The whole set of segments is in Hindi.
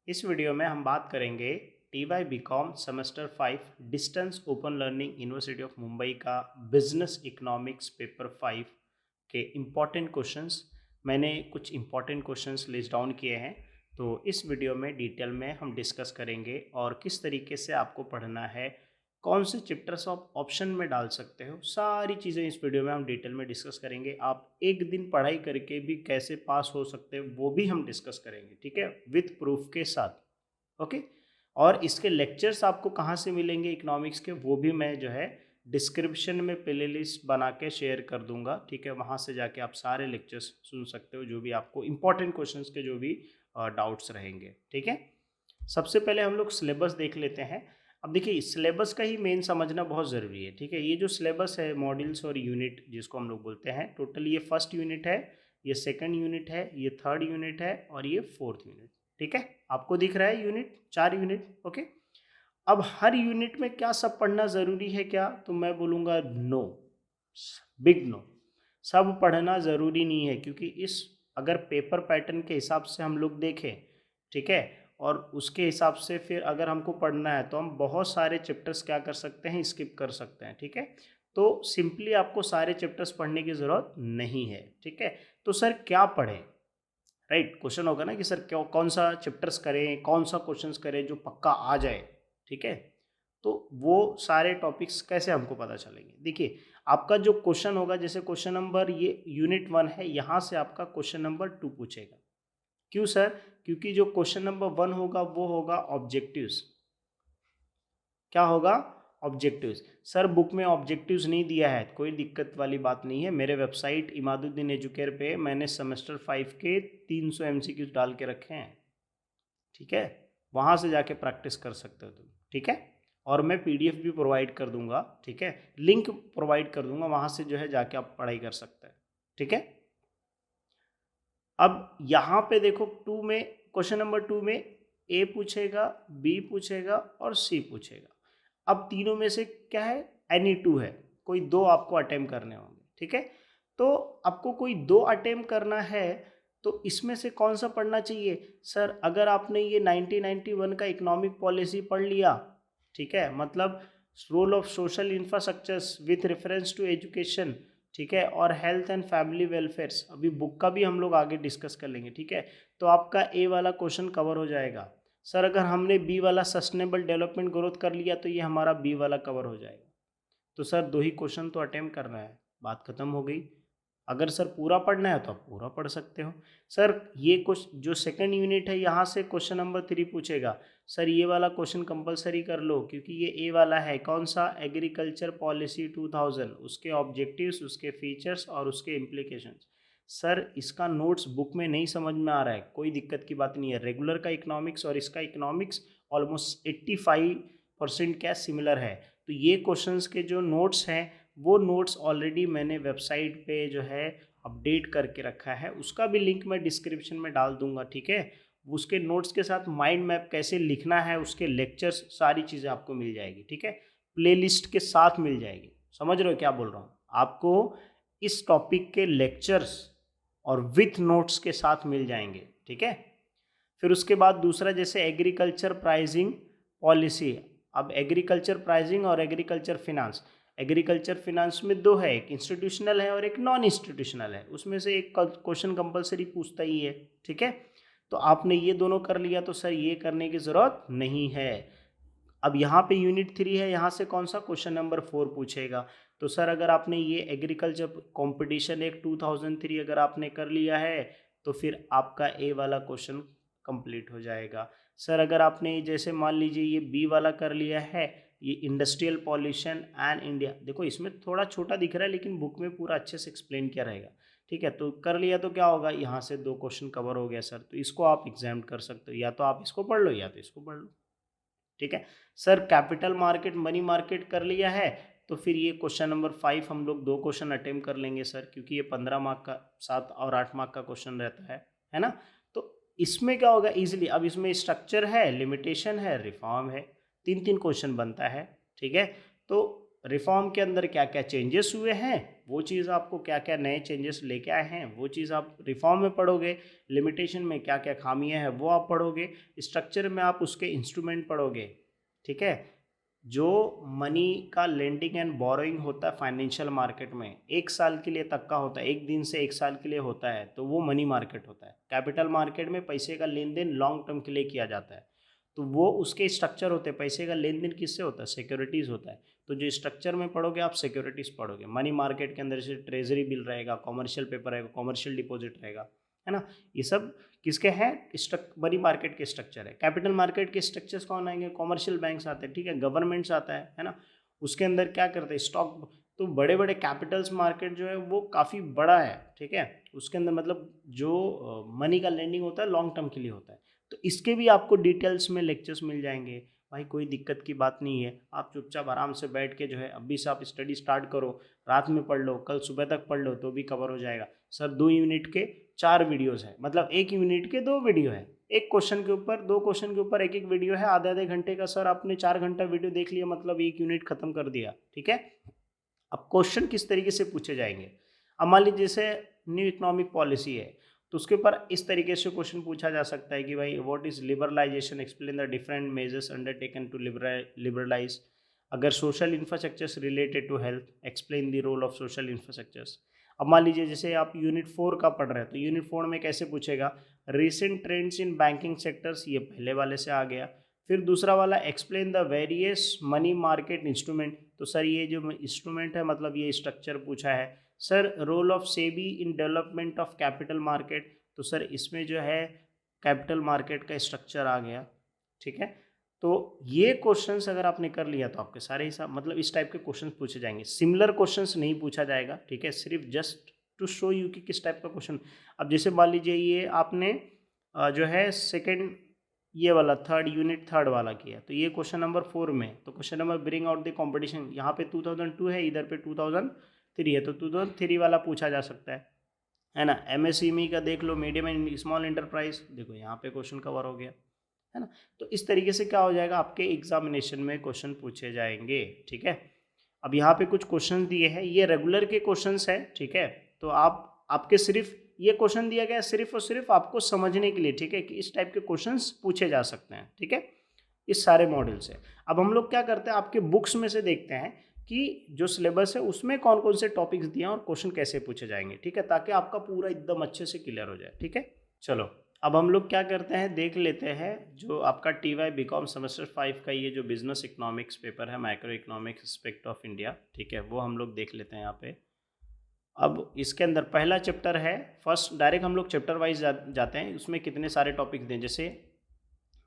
इस वीडियो में हम बात करेंगे TYBCOM semester 5 distance open learning university of Mumbai का बिजनेस इकोनॉमिक्स पेपर 5 के इम्पॉर्टेंट क्वेश्चंस। मैंने कुछ इम्पॉर्टेंट क्वेश्चंस लिस्ट डाउन किए हैं, तो इस वीडियो में डिटेल में हम डिस्कस करेंगे और किस तरीके से आपको पढ़ना है, कौन से चैप्टर्स आप ऑप्शन में डाल सकते हो, सारी चीज़ें इस वीडियो में हम डिटेल में डिस्कस करेंगे। आप एक दिन पढ़ाई करके भी कैसे पास हो सकते हैं वो भी हम डिस्कस करेंगे, ठीक है, विथ प्रूफ के साथ। ओके। और इसके लेक्चर्स आपको कहाँ से मिलेंगे इकोनॉमिक्स के, वो भी मैं जो है डिस्क्रिप्शन में प्ले लिस्ट बना के शेयर कर दूंगा, ठीक है। वहाँ से जाके आप सारे लेक्चर्स सुन सकते हो, जो भी आपको इंपॉर्टेंट क्वेश्चंस के जो भी डाउट्स रहेंगे, ठीक है। सबसे पहले हम लोग सिलेबस देख लेते हैं। अब देखिए, सिलेबस का ही मेन समझना बहुत ज़रूरी है, ठीक है। ये जो सिलेबस है, मॉड्यूल्स और यूनिट जिसको हम लोग बोलते हैं, टोटल ये फर्स्ट यूनिट है, ये सेकंड यूनिट है, ये थर्ड यूनिट है और ये फोर्थ यूनिट, ठीक है। आपको दिख रहा है यूनिट, 4 यूनिट, ओके। अब हर यूनिट में क्या सब पढ़ना ज़रूरी है क्या, तो मैं बोलूँगा नो, बिग नो। सब पढ़ना ज़रूरी नहीं है, क्योंकि इस अगर पेपर पैटर्न के हिसाब से हम लोग देखें, ठीक है, और उसके हिसाब से फिर अगर हमको पढ़ना है तो हम बहुत सारे चैप्टर्स क्या कर सकते हैं, स्किप कर सकते हैं, ठीक है। तो सिंपली आपको सारे चैप्टर्स पढ़ने की ज़रूरत नहीं है, ठीक है। तो सर क्या पढ़ें, राइट, क्वेश्चन होगा ना कि सर क्यों, कौन सा चैप्टर्स करें, कौन सा क्वेश्चंस करें जो पक्का आ जाए, ठीक है। तो वो सारे टॉपिक्स कैसे हमको पता चलेंगे। देखिए, आपका जो क्वेश्चन होगा, जैसे क्वेश्चन नंबर, ये यूनिट 1 है, यहाँ से आपका क्वेश्चन नंबर 2 पूछेगा। क्यों सर, क्योंकि जो क्वेश्चन नंबर 1 होगा वो होगा ऑब्जेक्टिव्स। क्या होगा, ऑब्जेक्टिव्स। सर बुक में ऑब्जेक्टिव्स नहीं दिया है, कोई दिक्कत वाली बात नहीं है। मेरे वेबसाइट इमादुद्दीन एजुकेयर पे मैंने सेमेस्टर 5 के 300 MCQs डाल के रखे हैं, ठीक है। वहाँ से जाके प्रैक्टिस कर सकते हो तुम, ठीक है। और मैं PDF भी प्रोवाइड कर दूंगा, ठीक है, लिंक प्रोवाइड कर दूंगा, वहाँ से जो है जाके आप पढ़ाई कर सकते हैं, ठीक है। अब यहाँ पे देखो, 2 में, क्वेश्चन नंबर 2 में A पूछेगा, B पूछेगा और C पूछेगा। अब तीनों में से क्या है, एनी 2 है, कोई 2 आपको अटेम्प्ट करने होंगे, ठीक है। तो आपको कोई 2 अटेम्प्ट करना है, तो इसमें से कौन सा पढ़ना चाहिए। सर अगर आपने ये 1991 का इकोनॉमिक पॉलिसी पढ़ लिया, ठीक है, मतलब role of social infrastructures with reference to education, ठीक है, और हेल्थ एंड फैमिली वेलफेयर्स, अभी बुक का भी हम लोग आगे डिस्कस कर लेंगे, ठीक है। तो आपका A वाला क्वेश्चन कवर हो जाएगा। सर अगर हमने B वाला सस्टेनेबल डेवलपमेंट ग्रोथ कर लिया, तो ये हमारा B वाला कवर हो जाएगा। तो सर 2 ही क्वेश्चन तो अटेम्प्ट करना है, बात खत्म हो गई। अगर सर पूरा पढ़ना है तो आप पूरा पढ़ सकते हो। सर ये क्वेश्चन जो सेकंड यूनिट है, यहाँ से क्वेश्चन नंबर 3 पूछेगा। सर ये वाला क्वेश्चन कंपलसरी कर लो, क्योंकि ये A वाला है, कौन सा, एग्रीकल्चर पॉलिसी 2000, उसके ऑब्जेक्टिव्स, उसके फीचर्स और उसके इम्प्लीकेशंस। सर इसका नोट्स बुक में नहीं समझ में आ रहा है, कोई दिक्कत की बात नहीं है। रेगुलर का इकोनॉमिक्स और इसका इकोनॉमिक्स ऑलमोस्ट 85% क्या सिमिलर है। तो ये क्वेश्चंस के जो नोट्स हैं, वो नोट्स ऑलरेडी मैंने वेबसाइट पे जो है अपडेट करके रखा है, उसका भी लिंक मैं डिस्क्रिप्शन में डाल दूंगा, ठीक है। उसके नोट्स के साथ माइंड मैप कैसे लिखना है, उसके लेक्चर्स, सारी चीज़ें आपको मिल जाएगी, ठीक है, प्लेलिस्ट के साथ मिल जाएगी। समझ रहे हो क्या बोल रहा हूँ, आपको इस टॉपिक के लेक्चर्स और विथ नोट्स के साथ मिल जाएंगे, ठीक है। फिर उसके बाद दूसरा, जैसे एग्रीकल्चर प्राइसिंग पॉलिसी। अब एग्रीकल्चर प्राइसिंग और एग्रीकल्चर फिनांस, एग्रीकल्चर फिनांस में 2 है, एक इंस्टीट्यूशनल है और एक नॉन इंस्टीट्यूशनल है, उसमें से एक क्वेश्चन कंपलसरी पूछता ही है, ठीक है। तो आपने ये दोनों कर लिया, तो सर ये करने की ज़रूरत नहीं है। अब यहाँ पे यूनिट 3 है, यहाँ से कौन सा, क्वेश्चन नंबर 4 पूछेगा। तो सर अगर आपने ये एग्रीकल्चर कंपटीशन एक 2003 अगर आपने कर लिया है, तो फिर आपका A वाला क्वेश्चन कंप्लीट हो जाएगा। सर अगर आपने जैसे मान लीजिए ये B वाला कर लिया है, ये इंडस्ट्रियल पॉल्यूशन एंड इंडिया, देखो इसमें थोड़ा छोटा दिख रहा है, लेकिन बुक में पूरा अच्छे से एक्सप्लेन किया रहेगा, ठीक है। तो कर लिया तो क्या होगा, यहाँ से 2 क्वेश्चन कवर हो गया सर। तो इसको आप एग्जाम कर सकते हो, या तो आप इसको पढ़ लो या तो इसको पढ़ लो, ठीक है। Sir capital market, money market कर लिया है, तो फिर ये क्वेश्चन नंबर 5 हम लोग 2 क्वेश्चन अटेम्प्ट कर लेंगे सर, क्योंकि ये 15 मार्क का, 7 और 8 मार्क का क्वेश्चन रहता है ना। तो इसमें क्या होगा इजीली, अब इसमें स्ट्रक्चर है, लिमिटेशन है, रिफॉर्म है, 3 क्वेश्चन बनता है, ठीक है। तो रिफॉर्म के अंदर क्या क्या चेंजेस हुए हैं, वो चीज़ आपको क्या क्या नए चेंजेस लेके आए हैं वो चीज़ आप रिफॉर्म में पढ़ोगे, लिमिटेशन में क्या क्या खामियां हैं वो आप पढ़ोगे, स्ट्रक्चर में आप उसके इंस्ट्रूमेंट पढ़ोगे, ठीक है। जो मनी का लेंडिंग एंड बोरोइंग होता है फाइनेंशियल मार्केट में, 1 साल के लिए तक का होता है, 1 दिन से 1 साल के लिए होता है, तो वो मनी मार्केट होता है। कैपिटल मार्केट में पैसे का लेन देन लॉन्ग टर्म के लिए किया जाता है, तो वो उसके स्ट्रक्चर होते हैं। पैसे का लेन देन किससे होता है, सिक्योरिटीज़ होता है। तो जो स्ट्रक्चर में पढ़ोगे आप सिक्योरिटीज़ पढ़ोगे। मनी मार्केट के अंदर जैसे ट्रेजरी बिल रहेगा, कॉमर्शियल पेपर रहेगा, कॉमर्शियल डिपॉजिट रहेगा, है ना। ये सब किसके हैं, मनी मार्केट के स्ट्रक्चर है। कैपिटल मार्केट के स्ट्रक्चर्स कौन आएंगे, कॉमर्शियल बैंक्स आते हैं, ठीक है, गवर्नमेंट्स आता है ना। उसके अंदर क्या करते हैं, स्टॉक। तो बड़े बड़े कैपिटल्स मार्केट जो है वो काफ़ी बड़ा है, ठीक है। उसके अंदर मतलब जो मनी का लेंडिंग होता है लॉन्ग टर्म के लिए होता है। तो इसके भी आपको डिटेल्स में लेक्चर्स मिल जाएंगे भाई, कोई दिक्कत की बात नहीं है। आप चुपचाप आराम से बैठ के जो है अभी से आप स्टडी स्टार्ट करो, रात में पढ़ लो, कल सुबह तक पढ़ लो तो भी कवर हो जाएगा। सर 2 यूनिट के 4 वीडियोस है, मतलब 1 यूनिट के 2 वीडियो है, एक क्वेश्चन के ऊपर 2 क्वेश्चन के ऊपर एक वीडियो है, आधे आधे घंटे का। सर आपने 4 घंटा वीडियो देख लिया, मतलब 1 यूनिट खत्म कर दिया, ठीक है। अब क्वेश्चन किस तरीके से पूछे जाएंगे, अब मान लीजिए जैसे न्यू इकोनॉमिक पॉलिसी है, तो उसके ऊपर इस तरीके से क्वेश्चन पूछा जा सकता है कि भाई what is liberalisation, explain the different measures undertaken to liberalise. अगर social infrastructures related to health, explain the role of social infrastructures. अब मान लीजिए जैसे आप यूनिट 4 का पढ़ रहे हैं, तो यूनिट 4 में कैसे पूछेगा, recent trends in banking sectors, ये पहले वाले से आ गया। फिर दूसरा वाला explain the various money market instrument, तो सर ये जो इंस्ट्रूमेंट है मतलब ये स्ट्रक्चर पूछा है। Sir role of SEBI in development of capital market, तो सर इसमें जो है कैपिटल मार्केट का स्ट्रक्चर आ गया, ठीक है। तो ये क्वेश्चंस अगर आपने कर लिया तो आपके सारे हिसाब मतलब इस टाइप के क्वेश्चंस पूछे जाएंगे। सिमिलर क्वेश्चंस नहीं पूछा जाएगा, ठीक है, सिर्फ जस्ट टू शो यू कि किस टाइप का क्वेश्चन। अब जैसे मान लीजिए ये आपने जो है सेकेंड ये वाला यूनिट थर्ड वाला किया, तो ये क्वेश्चन नंबर 4 में, तो question number bring out the competition, यहाँ पे 2002 है, इधर पे 2003 है, तो 2003 वाला पूछा जा सकता है ना। एमएसएमई का देख लो, मीडियम एंड स्मॉल एंटरप्राइज, देखो यहाँ पे क्वेश्चन कवर हो गया, है ना। तो इस तरीके से क्या हो जाएगा, आपके एग्जामिनेशन में क्वेश्चन पूछे जाएंगे, ठीक है। अब यहाँ पे कुछ क्वेश्चन दिए हैं, ये रेगुलर के क्वेश्चंस है, ठीक है। तो आपके सिर्फ ये क्वेश्चन दिया गया सिर्फ और सिर्फ आपको समझने के लिए, ठीक है, कि इस टाइप के क्वेश्चंस पूछे जा सकते हैं, ठीक है, इस सारे मॉडल से। अब हम लोग क्या करते हैं, आपके बुक्स में से देखते हैं कि जो सिलेबस है उसमें कौन कौन से टॉपिक्स दिए हैं और क्वेश्चन कैसे पूछे जाएंगे, ठीक है, ताकि आपका पूरा एकदम अच्छे से क्लियर हो जाए, ठीक है। चलो अब हम लोग क्या करते हैं, देख लेते हैं जो आपका TYBCOM सेमेस्टर 5 का ये जो बिजनेस इकोनॉमिक्स पेपर है, micro economics aspect of India, ठीक है, वो हम लोग देख लेते हैं यहाँ पे। अब इसके अंदर पहला चैप्टर है, फर्स्ट डायरेक्ट हम लोग चैप्टर वाइज जाते हैं, उसमें कितने सारे टॉपिक्स दें। जैसे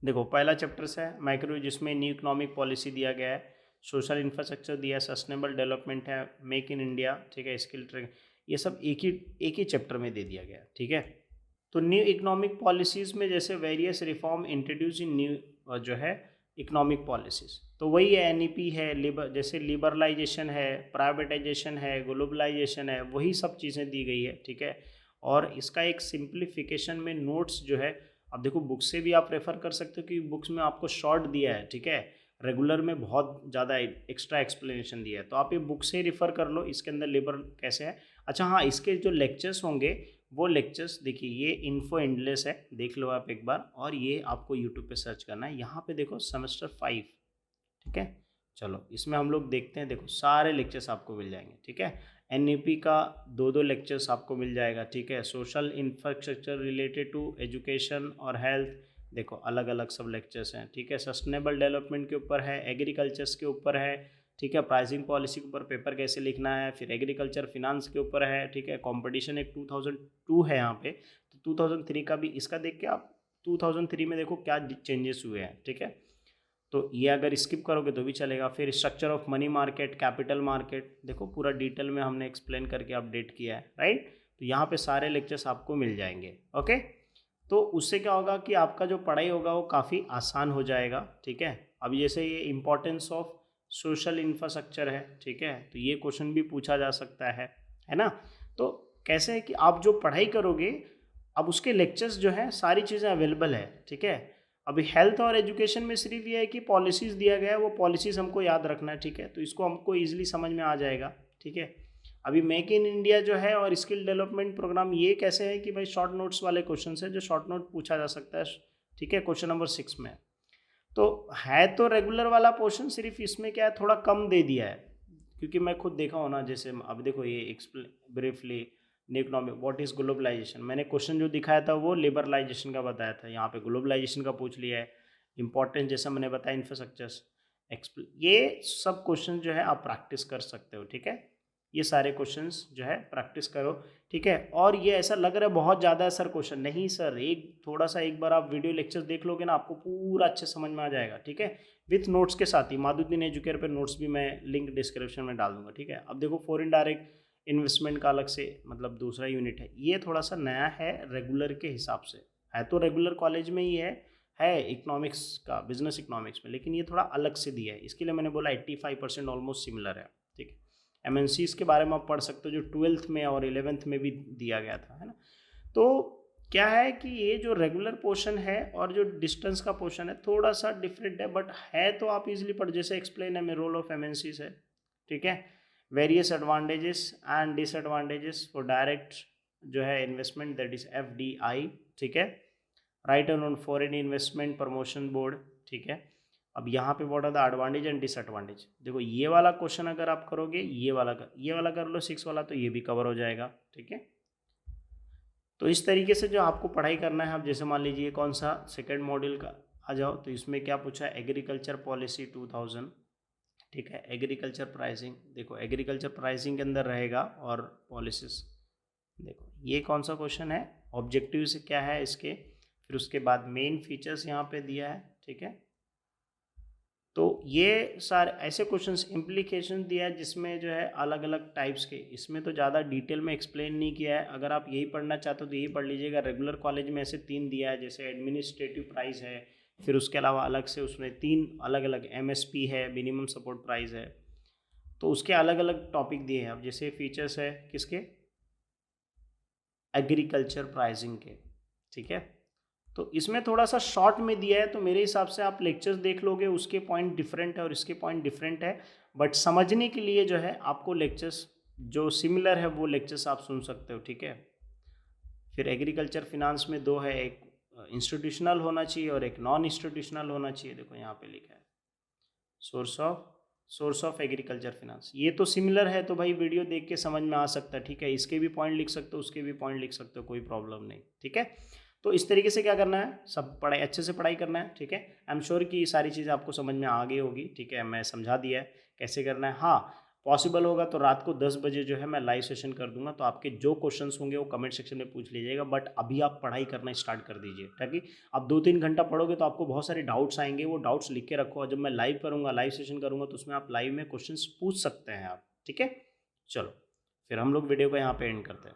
देखो पहला चैप्टर है माइक्रो, जिसमें न्यू इकोनॉमिक पॉलिसी दिया गया है, सोशल इंफ्रास्ट्रक्चर दिया है, सस्टेनेबल डेवलपमेंट है, मेक इन इंडिया, ठीक है, स्किल ट्रेनिंग, ये सब एक ही चैप्टर में दे दिया गया, ठीक है। तो न्यू इकोनॉमिक पॉलिसीज़ में जैसे वेरियस रिफॉर्म इंट्रोड्यूस इन न्यू जो है इकोनॉमिक पॉलिसीज़, तो वही है NEP है, जैसे लिबरलाइजेशन है, प्राइवेटाइजेशन है, ग्लोबलाइजेशन है, वही सब चीज़ें दी गई है, ठीक है। और इसका एक सिंप्लीफिकेशन में नोट्स जो है, अब देखो बुक से भी आप रेफ़र कर सकते हो कि बुक्स में आपको शॉर्ट दिया है, ठीक है, रेगुलर में बहुत ज़्यादा एक्स्ट्रा एक्सप्लेनेशन दिया है, तो आप ये बुक से रेफ़र कर लो, इसके अंदर लिबर कैसे है। अच्छा हाँ, इसके जो लेक्चर्स होंगे वो लेक्चर्स देखिए, ये इन्फो एंडलेस है, देख लो आप एक बार, और ये आपको यूट्यूब पे सर्च करना है, यहाँ पे देखो सेमेस्टर 5, ठीक है। चलो इसमें हम लोग देखते हैं, देखो सारे लेक्चर्स आपको मिल जाएंगे, ठीक है। NEP का 2 लेक्चर्स आपको मिल जाएगा, ठीक है। Social infrastructure related to education और हेल्थ, देखो अलग अलग सब लेक्चर्स हैं, ठीक है। सस्टेनेबल डेवलपमेंट के ऊपर है, एग्रीकल्चर्स के ऊपर है, ठीक है, प्राइसिंग पॉलिसी के ऊपर पेपर कैसे लिखना है, फिर एग्रीकल्चर फिनांस के ऊपर है, ठीक है। कंपटीशन एक 2002 है यहाँ पे, तो 2003 का भी इसका देख के आप 2003 में देखो क्या चेंजेस हुए हैं, ठीक है। तो ये अगर स्किप करोगे तो भी चलेगा। फिर structure of money market, capital market, देखो पूरा डिटेल में हमने एक्सप्लेन करके अपडेट किया है, राइट। तो यहाँ पे सारे लेक्चर्स आपको मिल जाएंगे, ओके। तो उससे क्या होगा कि आपका जो पढ़ाई होगा वो काफ़ी आसान हो जाएगा, ठीक है। अब जैसे ये इम्पोर्टेंस ऑफ सोशल इंफ्रास्ट्रक्चर है, ठीक है, तो ये क्वेश्चन भी पूछा जा सकता है ना। तो कैसे है कि आप जो पढ़ाई करोगे, अब उसके लेक्चर्स जो है सारी चीज़ें अवेलेबल है, ठीक है। अभी हेल्थ और एजुकेशन में सिर्फ ये है कि पॉलिसीज़ दिया गया है, वो पॉलिसीज़ हमको याद रखना है, ठीक है, तो इसको हमको ईजिली समझ में आ जाएगा, ठीक है। अभी मेक इन इंडिया जो है और स्किल डेवलपमेंट प्रोग्राम, ये कैसे है कि भाई शॉर्ट नोट्स वाले क्वेश्चन है, जो शॉर्ट नोट पूछा जा सकता है, ठीक है, क्वेश्चन नंबर 6 में। तो है तो रेगुलर वाला पोर्शन, सिर्फ इसमें क्या है थोड़ा कम दे दिया है, क्योंकि मैं खुद देखा हूँ ना, जैसे अब देखो ये explain briefly economic what is globalisation, मैंने क्वेश्चन जो दिखाया था वो लिबरलाइजेशन का बताया था, यहाँ पे ग्लोबलाइजेशन का पूछ लिया है। इंपॉर्टेंट जैसा मैंने बताया इंफ्रास्ट्रक्चर्स, ये सब क्वेश्चन जो है आप प्रैक्टिस कर सकते हो, ठीक है, ये सारे क्वेश्चंस जो है प्रैक्टिस करो, ठीक है। और ये ऐसा लग रहा है बहुत ज़्यादा है सर क्वेश्चन, नहीं सर, एक थोड़ा सा एक बार आप वीडियो लेक्चर्स देख लोगे ना, आपको पूरा अच्छे समझ में आ जाएगा, ठीक है, विथ नोट्स के साथ ही। माधुद्दीन एजुकेयर पे नोट्स भी मैं लिंक डिस्क्रिप्शन में डाल दूंगा, ठीक है। अब देखो फॉरेन डायरेक्ट इन्वेस्टमेंट का अलग से मतलब दूसरा यूनिट है, ये थोड़ा सा नया है रेगुलर के हिसाब से, है तो रेगुलर कॉलेज में ही है इकोनॉमिक्स का, बिजनेस इकोनॉमिक्स में, लेकिन ये थोड़ा अलग से दिया है, इसके लिए मैंने बोला 85% ऑलमोस्ट सिमिलर है, ठीक है। एमएनसीज के बारे में आप पढ़ सकते हो, जो 12th में और 11th में भी दिया गया था, है ना। तो क्या है कि ये जो रेगुलर पोर्शन है और जो डिस्टेंस का पोर्शन है थोड़ा सा डिफरेंट है, बट है तो आप इजीली पढ़, जैसे एक्सप्लेन है में रोल ऑफ एमएनसीज है, ठीक है, various advantages and disadvantages for direct जो है इन्वेस्टमेंट, दैट इज एफडीआई, ठीक है, write on foreign investment promotion board, ठीक है। अब यहाँ पे what are the advantage and disadvantage, देखो ये वाला क्वेश्चन अगर आप करोगे, ये वाला कर लो 6 वाला, तो ये भी कवर हो जाएगा, ठीक है। तो इस तरीके से जो आपको पढ़ाई करना है, आप जैसे मान लीजिए कौन सा सेकेंड मॉड्यूल का आ जाओ, तो इसमें क्या पूछा है, एग्रीकल्चर पॉलिसी 2000, ठीक है, एग्रीकल्चर प्राइसिंग, देखो एग्रीकल्चर प्राइसिंग के अंदर रहेगा और पॉलिसीज, देखो ये कौन सा क्वेश्चन है, ऑब्जेक्टिव्स क्या है इसके, फिर उसके बाद मेन फीचर्स यहाँ पे दिया है, ठीक है। तो ये सारे ऐसे क्वेश्चंस, इम्प्लीकेशन दिया है जिसमें जो है अलग अलग टाइप्स के, इसमें तो ज़्यादा डिटेल में एक्सप्लेन नहीं किया है, अगर आप यही पढ़ना चाहते हो तो यही पढ़ लीजिएगा। रेगुलर कॉलेज में ऐसे 3 दिया है, जैसे एडमिनिस्ट्रेटिव प्राइस है, फिर उसके अलावा अलग से उसमें 3 अलग अलग एमएसपी है, मिनिमम सपोर्ट प्राइस है, तो उसके अलग अलग टॉपिक दिए हैं। अब जैसे फीचर्स है किसके, एग्रीकल्चर प्राइसिंग के, ठीक है। तो इसमें थोड़ा सा शॉर्ट में दिया है, तो मेरे हिसाब से आप लेक्चर्स देख लोगे, उसके पॉइंट डिफरेंट है और इसके पॉइंट डिफरेंट है, बट समझने के लिए जो है आपको लेक्चर्स जो सिमिलर है वो लेक्चर्स आप सुन सकते हो, ठीक है। फिर एग्रीकल्चर फिनांस में 2 है, एक इंस्टीट्यूशनल होना चाहिए और एक नॉन इंस्टीट्यूशनल होना चाहिए, देखो यहाँ पे लिखा है सोर्स ऑफ एग्रीकल्चर फिनांस, ये तो सिमिलर है, तो भाई वीडियो देख के समझ में आ सकता है, ठीक है, इसके भी पॉइंट लिख सकते हो, उसके भी पॉइंट लिख सकते हो, कोई प्रॉब्लम नहीं, ठीक है। तो इस तरीके से क्या करना है, सब पढ़ाई अच्छे से पढ़ाई करना है, ठीक है। आई एम श्योर कि सारी चीज़ें आपको समझ में आ गई होगी, ठीक है, मैं समझा दिया है कैसे करना है। हाँ, पॉसिबल होगा तो रात को 10 बजे जो है मैं लाइव सेशन कर दूंगा, तो आपके जो क्वेश्चंस होंगे वो कमेंट सेक्शन में पूछ लीजिएगा, बट अभी आप पढ़ाई करना स्टार्ट कर दीजिए, ताकि आप 2-3 घंटा पढ़ोगे तो आपको बहुत सारे डाउट्स आएंगे, वो डाउट्स लिख के रखो, और जब मैं लाइव करूँगा, लाइव सेशन करूँगा, तो उसमें आप लाइव में क्वेश्चंस पूछ सकते हैं आप, ठीक है। चलो फिर हम लोग वीडियो को यहाँ पे एंड करते हैं।